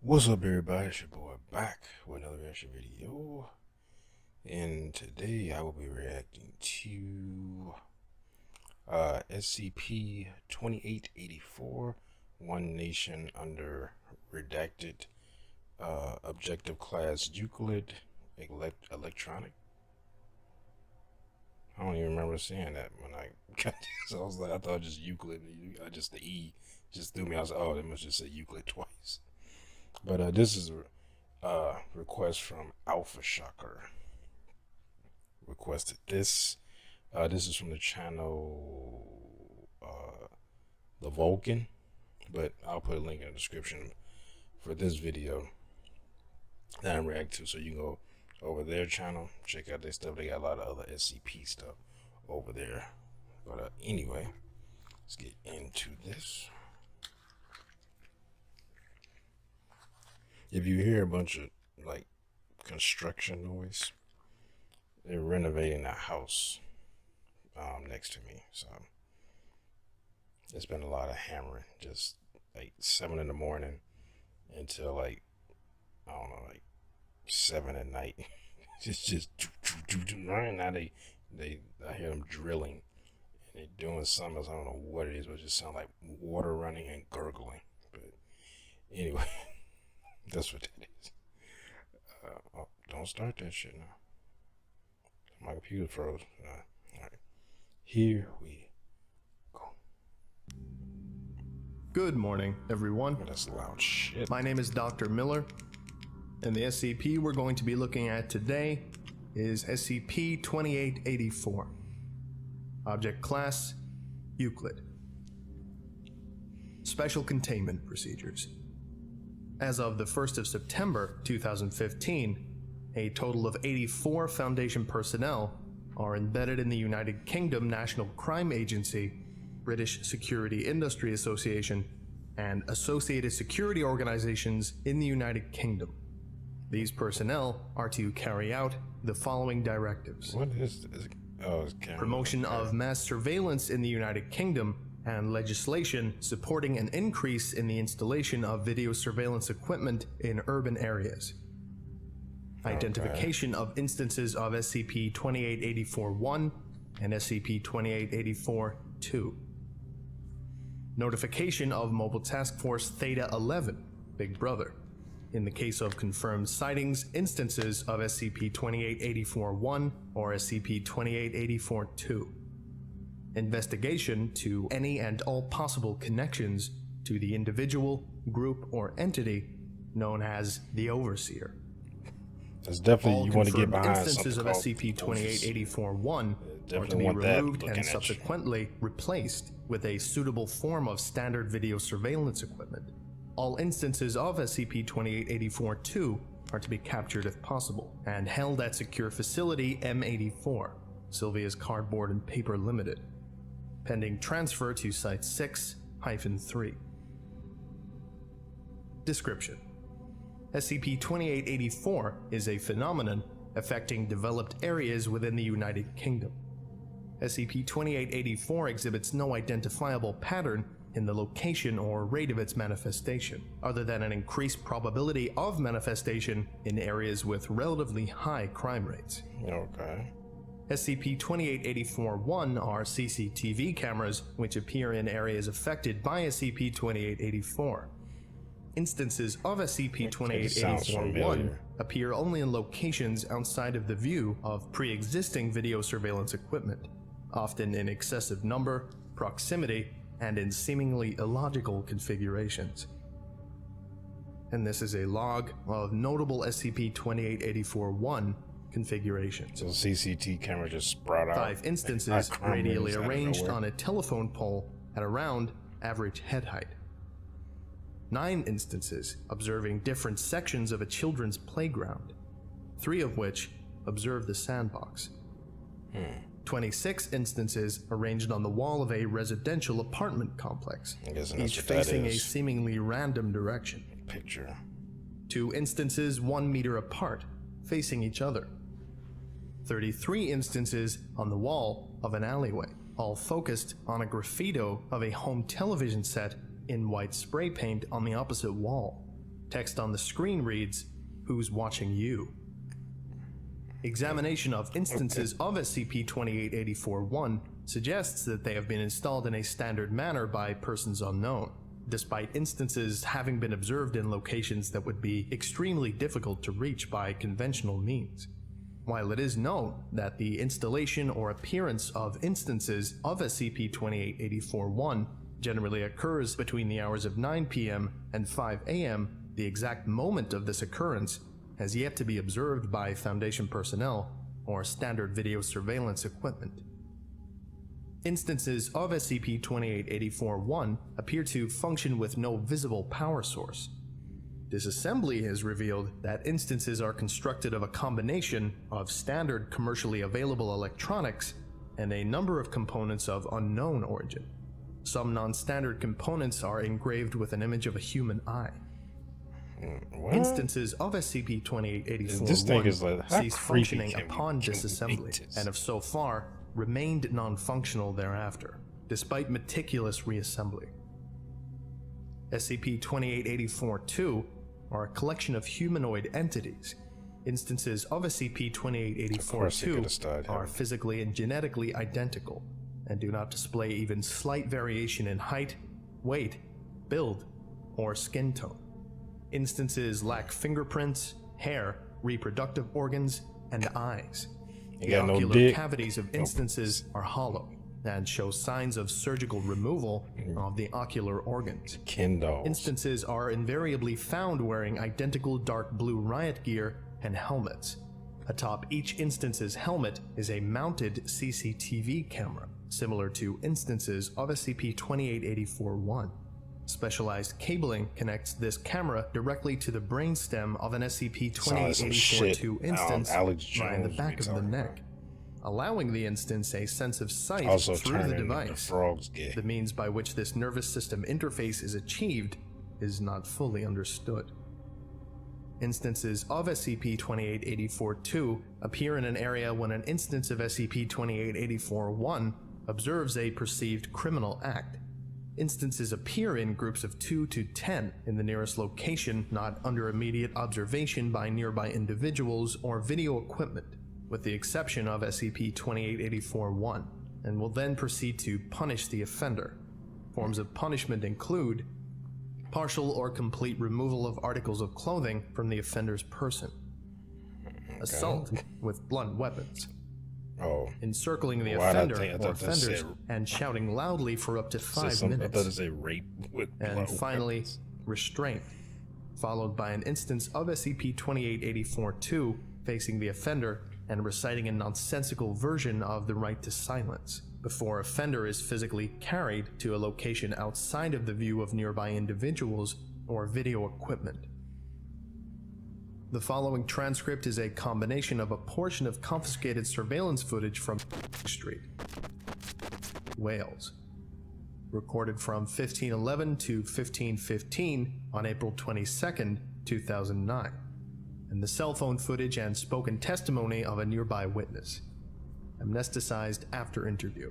What's up, everybody? It's your boy back with another reaction video, and today I will be reacting to SCP-2884, One Nation Under Redacted, Objective Class Euclid, Electronic. I don't even remember seeing that when I got this. I was like, I thought just Euclid. Just the E just threw me. I was like, oh, they must just say Euclid twice. But this is a request from Alpha Shocker. Requested this. This is from the channel The Vulcan, but I'll put a link in the description for this video that I'm reacting to, so you can go over their channel, check out their stuff. They got a lot of other SCP stuff over there. But anyway, let's get into this. If you hear a bunch of like construction noise, they're renovating a house next to me, so it's been a lot of hammering, just like 7 in the morning until like, I don't know, like 7 at night. just right now I hear them drilling and they're doing something else. I don't know what it is, but it just sounds like water running and gurgling. But anyway, that's what that is. Oh, don't start that shit now. My computer froze. Alright. Here we go. Good morning, everyone. Oh, that's loud shit. My name is Dr. Miller, and the SCP we're going to be looking at today is SCP-2884. Object Class, Euclid. Special Containment Procedures. As of the 1st of September 2015, a total of 84 Foundation personnel are embedded in the United Kingdom National Crime Agency, British Security Industry Association, and associated security organizations in the United Kingdom. These personnel are to carry out the following directives. What is this? Oh, it's promotion of mass surveillance in the United Kingdom and legislation supporting an increase in the installation of video surveillance equipment in urban areas. Identification of instances of SCP-2884-1 and SCP-2884-2. Notification of Mobile Task Force Theta-11, Big Brother, in the case of confirmed sightings, instances of SCP-2884-1 or SCP-2884-2. Investigation to any and all possible connections to the individual, group, or entity known as the Overseer. That's definitely, you want to get behind instances of SCP-2884-1 are to be removed and subsequently replaced with a suitable form of standard video surveillance equipment. All instances of SCP-2884-2 are to be captured if possible and held at Secure Facility M84, Sylvia's Cardboard and Paper Limited, pending transfer to Site 6-3. Description: SCP-2884 is a phenomenon affecting developed areas within the United Kingdom. SCP-2884 exhibits no identifiable pattern in the location or rate of its manifestation, other than an increased probability of manifestation in areas with relatively high crime rates. Okay. SCP-2884-1 are CCTV cameras which appear in areas affected by SCP-2884. Instances of SCP-2884-1 appear only in locations outside of the view of pre-existing video surveillance equipment, often in excessive number, proximity, and in seemingly illogical configurations. And this is a log of notable SCP-2884-1 configurations. So CCTV camera just sprout out. 5 instances radially arranged on a telephone pole at around average head height. 9 instances observing different sections of a children's playground, 3 of which observe the sandbox. 26 instances arranged on the wall of a residential apartment complex, each facing a seemingly random direction. Picture. 2 instances 1 meter apart, facing each other. 33 instances on the wall of an alleyway, all focused on a graffito of a home television set in white spray paint on the opposite wall. Text on the screen reads, "Who's watching you?" Examination of instances of SCP-2884-1 suggests that they have been installed in a standard manner by persons unknown, despite instances having been observed in locations that would be extremely difficult to reach by conventional means. While it is known that the installation or appearance of instances of SCP-2884-1 generally occurs between the hours of 9 p.m. and 5 a.m., the exact moment of this occurrence has yet to be observed by Foundation personnel or standard video surveillance equipment. Instances of SCP-2884-1 appear to function with no visible power source. Disassembly has revealed that instances are constructed of a combination of standard commercially available electronics and a number of components of unknown origin. Some non-standard components are engraved with an image of a human eye. What? Instances of SCP-2884-1 cease functioning upon disassembly, and have so far remained non-functional thereafter, despite meticulous reassembly. SCP-2884-2 are a collection of humanoid entities. Instances of SCP-2884-2 are physically and genetically identical, and do not display even slight variation in height, weight, build, or skin tone. Instances lack fingerprints, hair, reproductive organs, and eyes. The ocular cavities of instances are hollow and show signs of surgical removal of the ocular organs. Instances are invariably found wearing identical dark blue riot gear and helmets. Atop each instance's helmet is a mounted CCTV camera, similar to instances of SCP-2884-1. Specialized cabling connects this camera directly to the brainstem of an SCP-2884-2 instance via the back of the neck, allowing the instance a sense of sight through the device. The means by which this nervous system interface is achieved is not fully understood. Instances of SCP-2884-2 appear in an area when an instance of SCP-2884-1 observes a perceived criminal act. Instances appear in groups of 2 to 10 in the nearest location not under immediate observation by nearby individuals or video equipment, with the exception of SCP-2884-1, and will then proceed to punish the offender. Forms of punishment include partial or complete removal of articles of clothing from the offender's person, assault with blunt weapons, encircling the offender or offenders and shouting loudly for up to 5 minutes, and finally, restraint, followed by an instance of SCP-2884-2 facing the offender and reciting a nonsensical version of the right to silence, before offender is physically carried to a location outside of the view of nearby individuals or video equipment. The following transcript is a combination of a portion of confiscated surveillance footage from Street, Wales, recorded from 1511 to 1515 on April 22, 2009, and the cell phone footage and spoken testimony of a nearby witness, amnesticized after interview.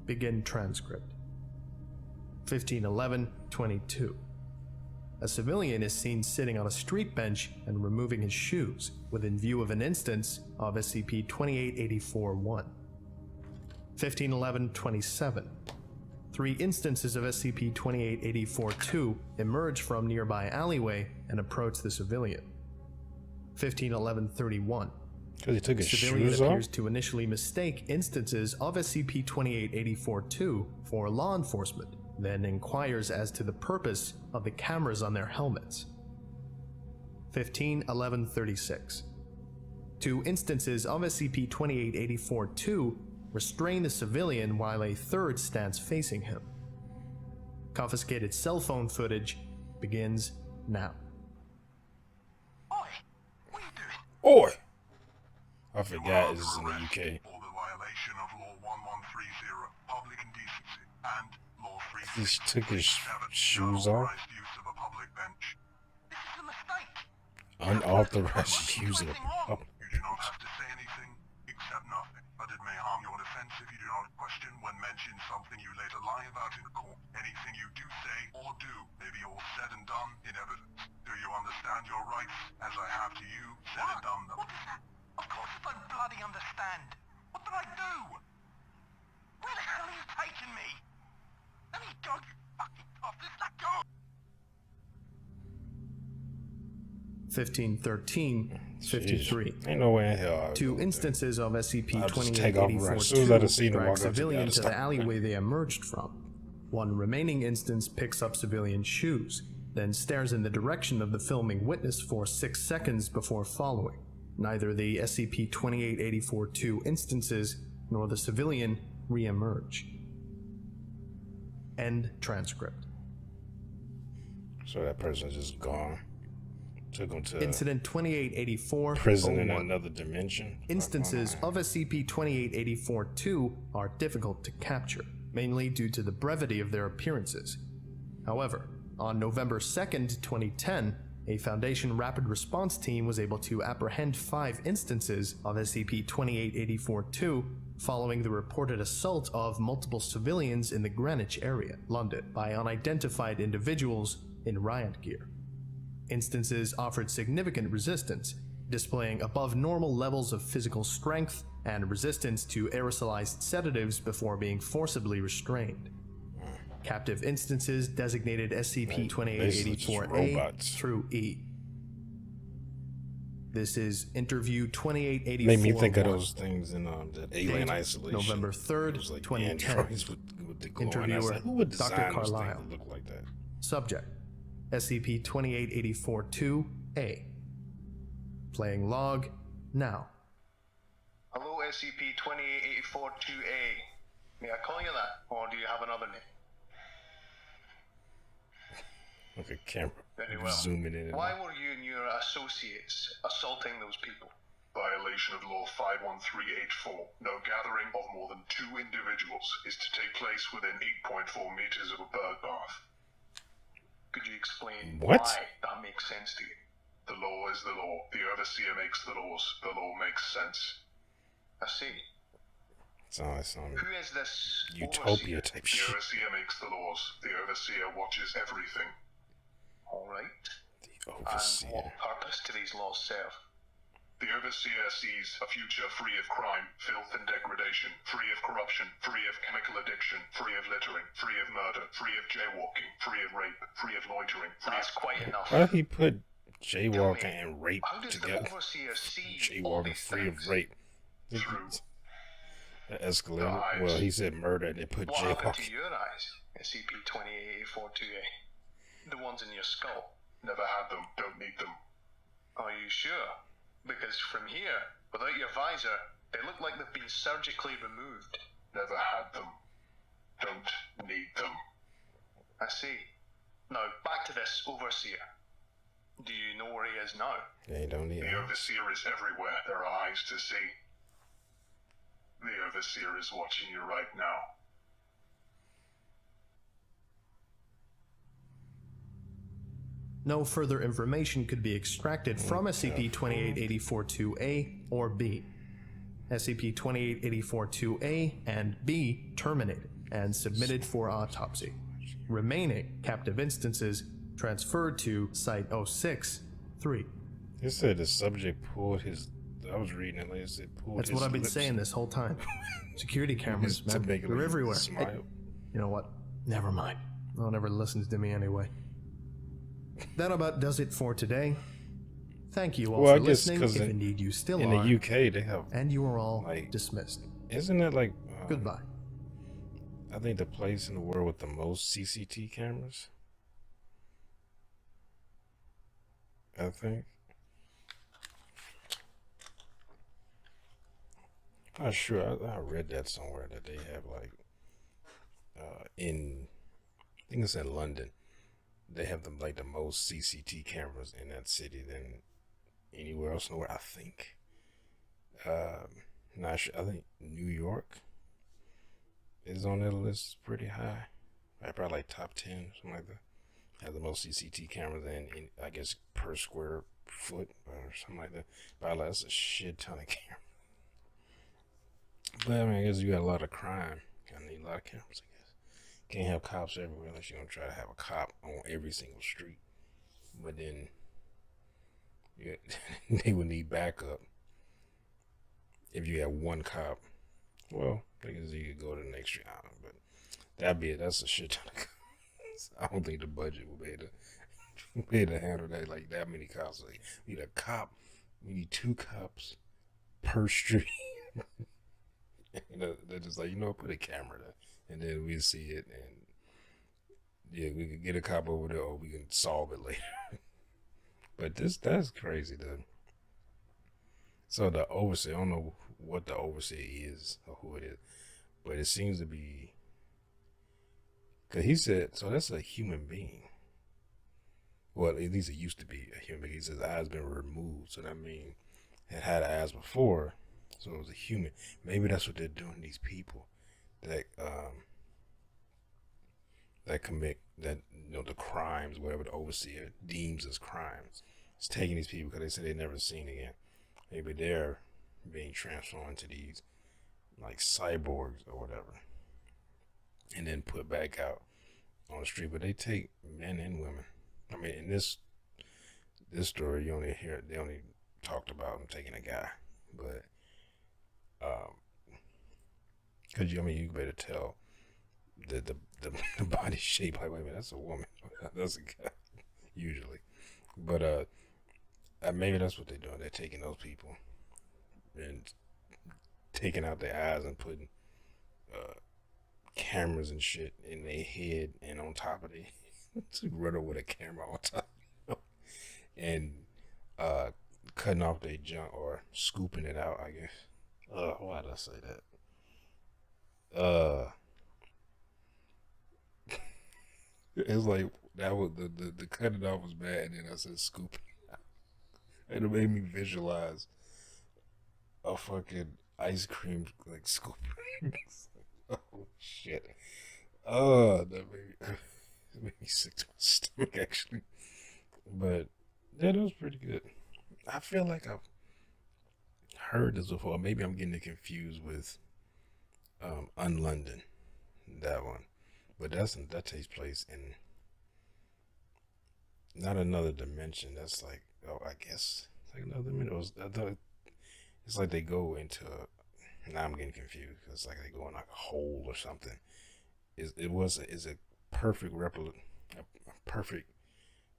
Begin transcript. 1511-22. A civilian is seen sitting on a street bench and removing his shoes within view of an instance of SCP-2884-1. 1511-27. 3 instances of SCP-2884-2 emerge from nearby alleyway and approach the civilian. 1511-31. Because he took his civilian shoes appears off? to initially mistake instances of SCP-2884-2 for law enforcement, then inquires as to the purpose of the cameras on their helmets. 1511-36. 2 instances of SCP-2884-2 restrain the civilian while a third stands facing him. Confiscated cell phone footage begins now. Oi! What are you doing? Oi! I forgot this is in the UK. For the violation of Law 1130, public indecency, and Law 3. He took his shoes off. Use of a public bench. This is a mistake. Unauthorized use of Nothing wrong. You do not have to say anything except nothing, but it may harm your defense if you do not question question when mentioned something you later lie about in court. Anything you do say or do may be all said and done in evidence. Do you understand your rights, as I have to you, said and done them? What is that? Of course I don't bloody understand. What did I do? Where the hell are you taking me? Let me go, you fucking cop. Let go! 1513-53. Ain't no way in hell. Two instances of SCP-2884-2 drag civilian to the alleyway they emerged from. One remaining instance picks up civilian shoes, then stares in the direction of the filming witness for 6 seconds before following. Neither the SCP-2884-2 instances nor the civilian re-emerge. End transcript. So that person's just gone. Took him to Incident 2884 prison in another dimension. Instances of SCP-2884-2 are difficult to capture, mainly due to the brevity of their appearances. However, on November 2nd, 2010, a Foundation Rapid Response Team was able to apprehend 5 instances of SCP-2884-2 following the reported assault of multiple civilians in the Greenwich area, London, by unidentified individuals in riot gear. Instances offered significant resistance, displaying above normal levels of physical strength and resistance to aerosolized sedatives before being forcibly restrained. Captive instances designated SCP-2884-A through E. This is Interview 2884. Made me think of those things in that Alien Date, Isolation. November 3rd, Like 2010. androids with the glowing eyes. Interviewer, Like, who would Dr. design those Carlisle. things to look like that? Subject: SCP-2884-2-A. Playing log now. Hello, SCP-2884-2A. May I call you that, or do you have another name? Like a camera Very well. zooming in. Why were you and your associates assaulting those people? Violation of Law 51384. No gathering of more than 2 individuals is to take place within 8.4 meters of a bird bath. Could you explain What? why that makes sense to you? The law is the law. The overseer makes the laws. The law makes sense. I see. It's on Who is this Utopia overseer? type The shit. overseer makes the laws. The overseer watches everything. All right. The And overseer. what purpose do these laws serve? The overseer sees a future free of crime, filth and degradation, free of corruption, free of chemical addiction, free of littering, free of murder, free of jaywalking, free of rape, free of loitering, free That's of... quite enough. Why did he put jaywalking and rape How does the together? overseer see all Jaywalking these free things? of rape. Through. That escalated. Well, he said murder and they put What happened to jaywalking. your eyes, SCP-2884-2A? The ones in your skull. Never had them. Don't need them. Are you sure? Because from here, without your visor, they look like they've been surgically removed. Never had them. Don't need them. I see. Now, back to this overseer. Do you know where he is now? They don't need The him. overseer is everywhere. There are eyes to see. The overseer is watching you right now. No further information could be extracted from SCP-2884-2A or B. SCP-2884-2A and B terminated and submitted for autopsy. Remaining captive instances transferred to Site-06-3. It said the subject pulled his. I was reading it. Like it said pulled That's his what I've been lips saying this whole time. Security cameras, to man. make it They're like everywhere. smile. Hey, you know what? Never mind. No one ever listens to me anyway. That about does it for today. Thank you all Well, I for guess listening, 'cause if in- indeed you still In are. the UK, they have. And you are all like- dismissed. Isn't it like? Goodbye. I think the place in the world with the most CCT cameras. I think. Not sure. I read that somewhere that they have like in. I think it's in London. They have the most CCT cameras in that city than anywhere else in the world. I think. Not sure. I think New York is on that list pretty high. Probably like top 10, something like that. Have the most CCT cameras in I guess per square foot or something like that. But that's a shit ton of cameras. But I mean, I guess you got a lot of crime. I need a lot of cameras, I guess. Can't have cops everywhere unless you're gonna try to have a cop on every single street. But then, yeah, they would need backup if you have one cop. Well, I guess you could go to the next street, but that'd be it. That's a shit ton of cops. I don't think the budget will be able to handle that, like that many cops. Like, we need a cop. We need 2 cops per street. They're just like, put a camera there, and then we'll see it, and yeah, we could get a cop over there, or we can solve it later. But that's crazy, though. So the overseer, I don't know what the overseer is or who it is, but it seems to be, because he said, so that's a human being. Well, at least it used to be a human being. He says the eyes been removed, so that means it had eyes before, so it was a human. Maybe that's what they're doing to these people that that commit the crimes, whatever the overseer deems as crimes. It's taking these people because they say they've never seen again. Maybe they're being transformed into these like cyborgs or whatever, and then put back out on the street. But they take men and women. I mean, in this story, they only talked about them taking a guy, but because you better tell the body shape. Like, wait a minute, that's a woman. That's a guy usually, but maybe that's what they're doing. They're taking those people and taking out their eyes and putting cameras and shit in their head and on top of it. To run over with a camera on top, and cutting off their junk or scooping it out, I guess. Why did I say that? It's like that was the cutting off was bad, and then I said scooping it out. And it made me visualize a fucking ice cream like scooping. Oh shit. That made me sick to my stomach, actually. But yeah, that was pretty good. I feel like I've heard this before. Maybe I'm getting it confused with Unlondon, that one. But that takes place in not another dimension. That's like, I guess it's like another dimension. It's like they go into. Now I'm getting confused. It's like they go in like a hole or something. Is a perfect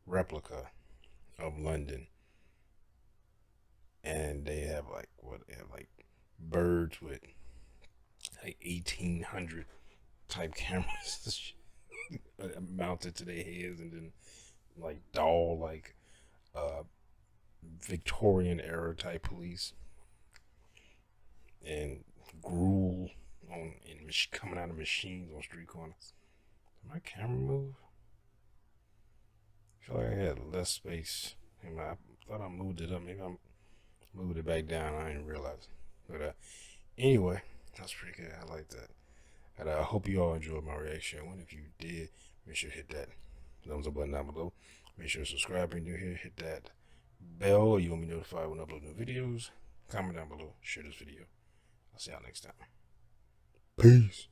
replica of London, and they have like birds with like 1800 type cameras mounted to their heads, and then like doll Victorian era type police, and gruel coming out of machines on street corners. Did my camera move? I feel like I had less space. I thought I moved it up. Maybe I moved it back down. I didn't realize. But anyway, that's pretty good. I like that. And I hope you all enjoyed my reaction. And if you did, make sure to hit that thumbs up button down below. Make sure to subscribe if you're new here. Hit that bell. You want me notified when I upload new videos. Comment down below. Share this video. I'll see y'all next time. Peace.